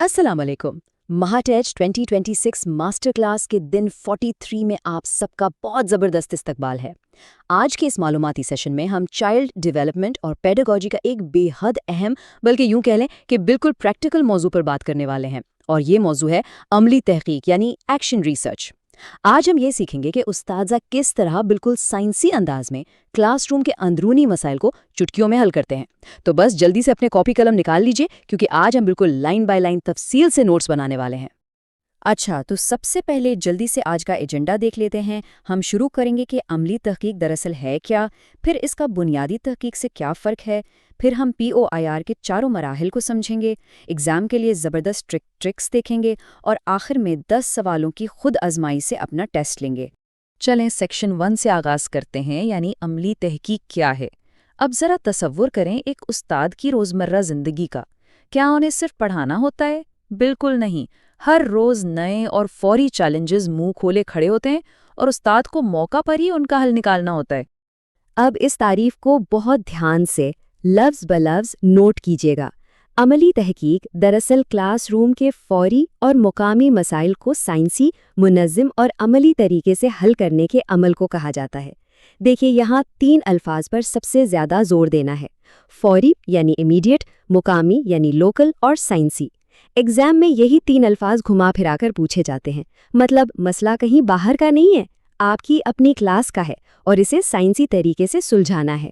अस्सलाम वालेकुम। महाटेज 2026 master class के दिन 43 में आप सबका बहुत ज़बरदस्त इस्तकबाल है। आज के इस मालूमाती सेशन में हम चाइल्ड डेवलपमेंट और पेडागोजी का एक बेहद अहम, बल्कि यूं कह लें कि बिल्कुल प्रैक्टिकल मौजू पर बात करने वाले हैं, और ये मौजू है अमली तहकीक यानी एक्शन रिसर्च। आज हम ये सीखेंगे कि उस्तादज़ा किस तरह बिल्कुल साइंसी अंदाज में क्लासरूम के अंदरूनी मसाइल को चुटकियों में हल करते हैं। तो बस जल्दी से अपने कॉपी कलम निकाल लीजिए, क्योंकि आज हम बिल्कुल लाइन बाय लाइन तफसील से नोट्स बनाने वाले हैं। अच्छा, तो सबसे पहले जल्दी से आज का एजेंडा देख लेते हैं। हम शुरू करेंगे कि अमली तहकीक दरअसल है क्या, फिर इसका बुनियादी तहकीक से क्या फ़र्क है, फिर हम POIR के चारों मराहिल को समझेंगे, एग्ज़ाम के लिए ज़बरदस्त ट्रिक्स देखेंगे, और आखिर में 10 सवालों की खुद आजमाई से अपना टेस्ट लेंगे। चलें सेक्शन 1 से आगाज़ करते हैं, यानी अमली तहकीक क्या है। अब ज़रा तसव्वुर करें एक उस्ताद की रोज़मर्रा ज़िंदगी का। क्या उन्हें सिर्फ पढ़ाना होता है? बिल्कुल नहीं। हर रोज़ नए और फौरी चैलेंजेस मुंह खोले खड़े होते हैं, और उस्ताद को मौका पर ही उनका हल निकालना होता है। अब इस तारीफ को बहुत ध्यान से लफ्ज़ ब लफ्ज़ नोट कीजिएगा। अमली तहकीक दरअसल क्लासरूम के फौरी और मुकामी मसाइल को साइंसी, मुनज़्ज़म और अमली तरीके से हल करने के अमल को कहा जाता है। देखिए, यहाँ 3 अल्फाज पर सबसे ज़्यादा जोर देना है: फौरी यानी इमीडिएट, मुकामी यानी लोकल, और साइंसी। एग्जाम में यही 3 अल्फाज घुमा फिराकर पूछे जाते हैं। मतलब मसला कहीं बाहर का नहीं है, आपकी अपनी क्लास का है, और इसे साइंसी तरीके से सुलझाना है।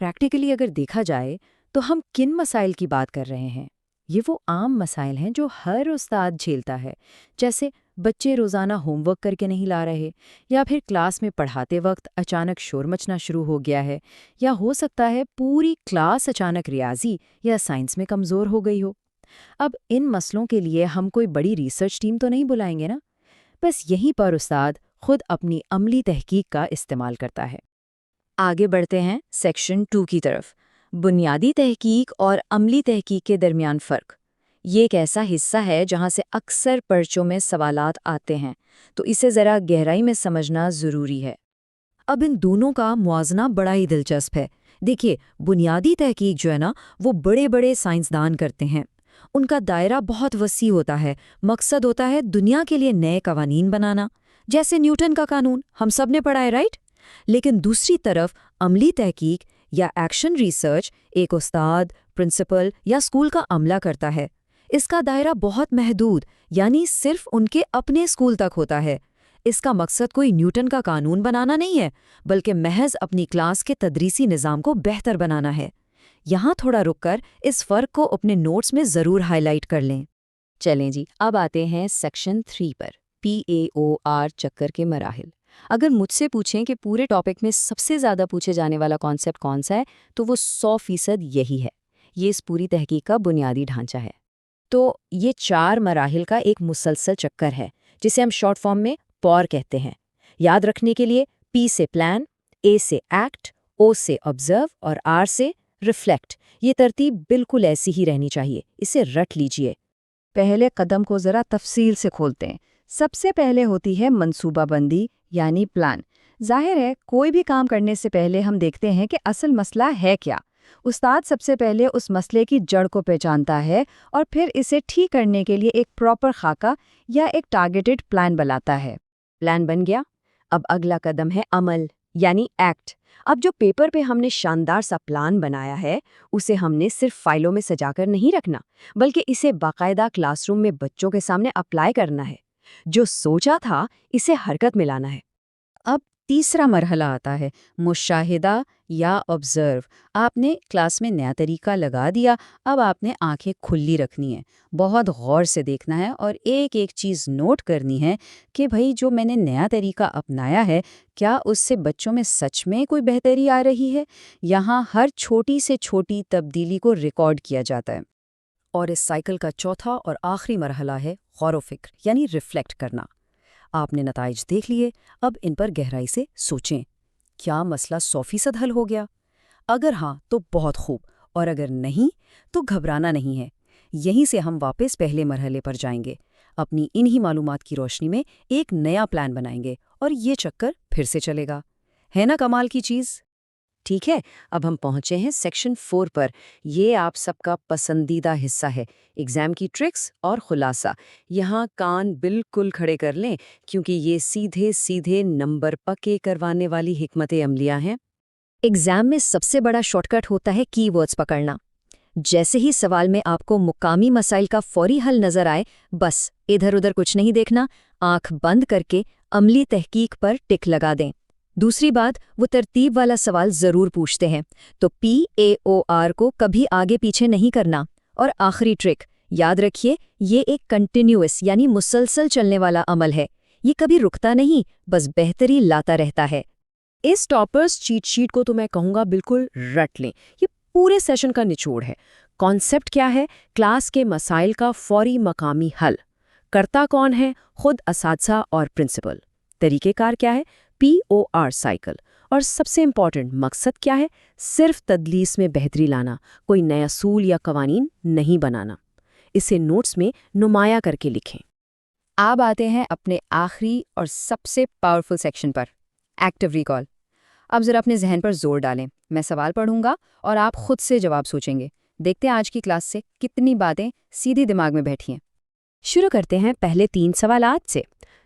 प्रैक्टिकली अगर देखा जाए तो हम किन मसाइल की बात कर रहे हैं? ये वो आम मसाइल हैं जो हर उस्ताद झेलता है, जैसे बच्चे रोज़ाना होमवर्क करके नहीं ला रहे, या फिर क्लास में पढ़ाते वक्त अचानक शोर मचना शुरू हो गया है, या हो सकता है पूरी क्लास अचानक रियाजी या साइंस में कमज़ोर हो गई हो। अब इन मसलों के लिए हम कोई बड़ी रिसर्च टीम तो नहीं बुलाएंगे ना। बस यहीं पर उस्ताद खुद अपनी अमली तहकीक का इस्तेमाल करता है। आगे बढ़ते हैं सेक्शन 2 की तरफ। बुनियादी तहकीक और अमली तहकीक के दरमियान फ़र्क। ये एक ऐसा हिस्सा है जहाँ से अक्सर पर्चों में सवालात आते हैं, तो इसे ज़रा गहराई में समझना ज़रूरी है। अब इन दोनों का मुआजना बड़ा ही दिलचस्प है। देखिए, बुनियादी तहकीक जो है ना, वो बड़े बड़े साइंसदान करते हैं। उनका दायरा बहुत वसी होता है। मकसद होता है दुनिया के लिए नए कवानीन बनाना, जैसे न्यूटन का कानून हम सब ने पढ़ा है, राइट? लेकिन दूसरी तरफ अमली तहकीक या एक्शन रिसर्च एक उस्ताद, प्रिंसिपल या स्कूल का अमला करता है। इसका दायरा बहुत महदूद, यानी सिर्फ उनके अपने स्कूल तक होता है। इसका मकसद कोई न्यूटन का कानून बनाना नहीं है, बल्कि महज अपनी क्लास के तदरीसी निज़ाम को बेहतर बनाना है। यहाँ थोड़ा रुककर इस फ़र्क को अपने नोट्स में ज़रूर हाईलाइट कर लें। चलें जी, अब आते हैं सेक्शन 3 पर, PAOR चक्कर के मराहिल। अगर मुझसे पूछें कि पूरे टॉपिक में सबसे ज़्यादा पूछे जाने वाला कॉन्सेप्ट कौन सा है, तो वो 100% यही है। ये इस पूरी तहकीक का बुनियादी ढांचा है। तो ये 4 मराहिल का एक मुसलसल चक्कर है, जिसे हम शॉर्ट फॉर्म में पॉर कहते हैं। याद रखने के लिए P से प्लान, A से एक्ट, O से ऑब्जर्व और R से रिफ्लेक्ट। ये तरतीब बिल्कुल ऐसी ही रहनी चाहिए, इसे रट लीजिए। पहले कदम को ज़रा तफसील से खोलते हैं। सबसे पहले होती है मंसूबाबंदी यानी प्लान। जाहिर है, कोई भी काम करने से पहले हम देखते हैं कि असल मसला है क्या। उस्ताद सबसे पहले उस मसले की जड़ को पहचानता है और फिर इसे ठीक करने के लिए एक प्रॉपर खाका या एक टारगेटेड प्लान बनाता है। प्लान बन गया, अब अगला कदम है अमल यानी एक्ट। अब जो पेपर पे हमने शानदार सा प्लान बनाया है, उसे हमने सिर्फ फाइलों में सजाकर नहीं रखना, बल्कि इसे बाकायदा क्लासरूम में बच्चों के सामने अप्लाई करना है। जो सोचा था, इसे हरकत में लाना है। अब तीसरा मरहला आता है मुशाहिदा या ऑब्जर्व। आपने क्लास में नया तरीका लगा दिया, अब आपने आंखें खुली रखनी है, बहुत गौर से देखना है और एक एक चीज़ नोट करनी है कि भाई जो मैंने नया तरीका अपनाया है, क्या उससे बच्चों में सच में कोई बेहतरी आ रही है। यहाँ हर छोटी से छोटी तब्दीली को रिकॉर्ड किया जाता है। और इस साइकिल का चौथा और आखिरी मरहला है गौर व फिक्र यानी रिफ्लेक्ट करना। आपने नताइज देख लिए, अब इन पर गहराई से सोचें। क्या मसला 100% हल हो गया? अगर हाँ तो बहुत खूब, और अगर नहीं तो घबराना नहीं है। यहीं से हम वापस पहले मरहले पर जाएंगे, अपनी इन्हीं मालूमात की रोशनी में एक नया प्लान बनाएंगे, और ये चक्कर फिर से चलेगा। है ना कमाल की चीज़? ٹھیک ہے، اب ہم پہنچے ہیں سیکشن 4 پر۔ یہ آپ سب کا پسندیدہ حصہ ہے، ایگزام کی ٹرکس اور خلاصہ۔ یہاں کان بالکل کھڑے کر لیں کیونکہ یہ سیدھے سیدھے نمبر پکے کروانے والی حکمت عملیاں ہیں۔ ایگزام میں سب سے بڑا شارٹ کٹ ہوتا ہے کی ورڈز پکڑنا۔ جیسے ہی سوال میں آپ کو مقامی مسائل کا فوری حل نظر آئے، بس ادھر ادھر کچھ نہیں دیکھنا، آنکھ بند کر کے عملی تحقیق پر ٹک لگا دیں۔ دوسری بات، وہ ترتیب والا سوال ضرور پوچھتے ہیں تو PAOR کو کبھی آگے پیچھے نہیں کرنا۔ اور آخری ٹرک، یاد رکھیے یہ ایک کنٹینیوس یعنی مسلسل چلنے والا عمل ہے، یہ کبھی رکتا نہیں، بس بہتری لاتا رہتا ہے۔ اس ٹاپرز چیٹ شیٹ کو تو میں کہوں گا بالکل رٹ لیں، یہ پورے سیشن کا نچوڑ ہے۔ کانسیپٹ کیا ہے؟ کلاس کے مسائل کا فوری مقامی حل۔ کرتا کون ہے؟ خود اساتذہ اور پرنسپل۔ طریقہ کار کیا ہے؟ POR cycle. اور سب سے امپورٹنٹ مقصد کیا ہے؟ صرف تدلیس میں بہتری لانا، کوئی نیا اصول یا قوانین نہیں بنانا۔ اسے نوٹس میں نمایاں کر کے لکھیں۔ اب آتے ہیں اپنے آخری اور سب سے پاورفل سیکشن پر، ایکٹیو ریکال۔ اب ذرا اپنے ذہن پر زور ڈالیں، میں سوال پڑھوں گا اور آپ خود سے جواب سوچیں گے۔ دیکھتے ہیں آج کی کلاس سے کتنی باتیں سیدھی دماغ میں بیٹھی ہیں۔ شروع کرتے ہیں پہلے 3 سوالات سے۔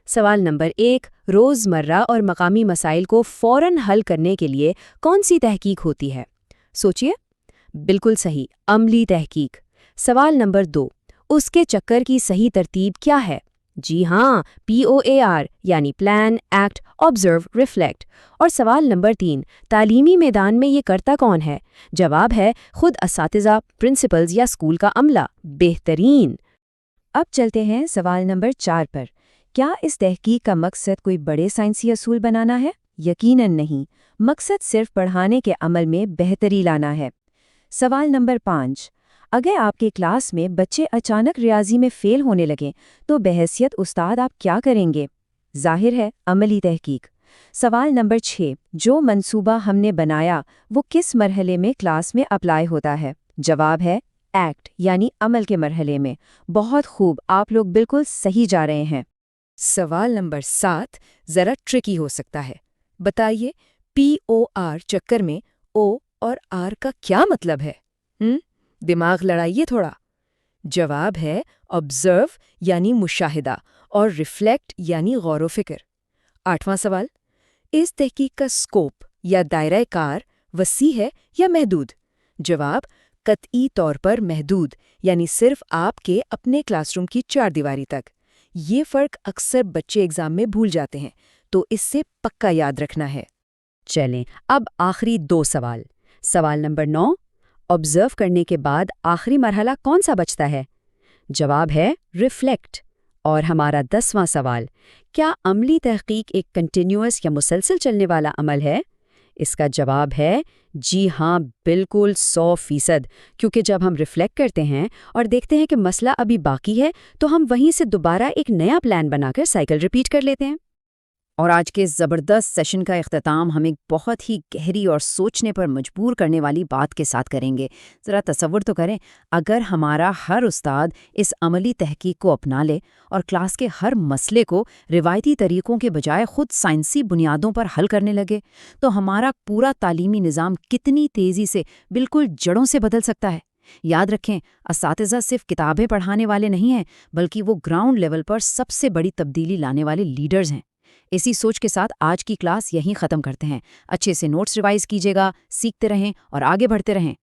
سوال نمبر 1، روزمرہ اور مقامی مسائل کو فوراً حل کرنے کے لیے کون سی تحقیق ہوتی ہے؟ سوچئے۔ بالکل صحیح، عملی تحقیق۔ سوال نمبر 2، اس کے چکر کی صحیح ترتیب کیا ہے؟ جی ہاں، POAR یعنی پلان، ایکٹ، آبزرو، ریفلیکٹ۔ اور سوال نمبر 3، تعلیمی میدان میں یہ کرتا کون ہے؟ جواب ہے خود اساتذہ، پرنسپلز یا اسکول کا عملہ۔ بہترین۔ اب چلتے ہیں سوال نمبر 4 پر۔ کیا اس تحقیق کا مقصد کوئی بڑے سائنسی اصول بنانا ہے؟ یقیناً نہیں، مقصد صرف پڑھانے کے عمل میں بہتری لانا ہے۔ سوال نمبر 5، اگر آپ کے کلاس میں بچے اچانک ریاضی میں فیل ہونے لگیں تو بحیثیت استاد آپ کیا کریں گے؟ ظاہر ہے، عملی تحقیق۔ سوال نمبر 6، جو منصوبہ ہم نے بنایا وہ کس مرحلے میں کلاس میں اپلائی ہوتا ہے؟ جواب ہے ایکٹ یعنی عمل کے مرحلے میں۔ بہت خوب، آپ لوگ بالکل صحیح جا رہے ہیں۔ سوال نمبر 7 ذرا ٹرکی ہو سکتا ہے۔ بتائیے POR چکر میں O اور R کا کیا مطلب ہے؟ دماغ لڑائیے تھوڑا۔ جواب ہے آبزرو یعنی مشاہدہ اور ریفلیکٹ یعنی غور و فکر۔ 8واں سوال، اس تحقیق کا سکوپ یا دائرہ کار وسیع ہے یا محدود؟ جواب قطعی طور پر محدود، یعنی صرف آپ کے اپنے کلاس روم کی 4 دیواری تک۔ یہ فرق اکثر بچے ایگزام میں بھول جاتے ہیں، تو اس سے پکا یاد رکھنا ہے۔ چلیں اب آخری 2 سوال۔ سوال نمبر 9، آبزرو کرنے کے بعد آخری مرحلہ کون سا بچتا ہے؟ جواب ہے ریفلیکٹ۔ اور ہمارا 10واں سوال، کیا عملی تحقیق ایک کنٹینیوس یا مسلسل چلنے والا عمل ہے؟ اس کا جواب ہے جی ہاں، بالکل 100%، کیونکہ جب ہم ریفلیکٹ کرتے ہیں اور دیکھتے ہیں کہ مسئلہ ابھی باقی ہے تو ہم وہیں سے دوبارہ ایک نیا پلان بنا کر سائیکل ریپیٹ کر لیتے ہیں۔ اور آج کے زبردست سیشن کا اختتام ہم ایک بہت ہی گہری اور سوچنے پر مجبور کرنے والی بات کے ساتھ کریں گے۔ ذرا تصور تو کریں، اگر ہمارا ہر استاد اس عملی تحقیق کو اپنا لے اور کلاس کے ہر مسئلے کو روایتی طریقوں کے بجائے خود سائنسی بنیادوں پر حل کرنے لگے، تو ہمارا پورا تعلیمی نظام کتنی تیزی سے بالکل جڑوں سے بدل سکتا ہے۔ یاد رکھیں، اساتذہ صرف کتابیں پڑھانے والے نہیں ہیں، بلکہ وہ گراؤنڈ لیول پر سب سے بڑی تبدیلی لانے والے لیڈرز ہیں۔ اسی سوچ کے ساتھ آج کی کلاس یہیں ختم کرتے ہیں۔ اچھے سے نوٹس ریوائز کیجیے گا، سیکھتے رہیں اور آگے بڑھتے رہیں۔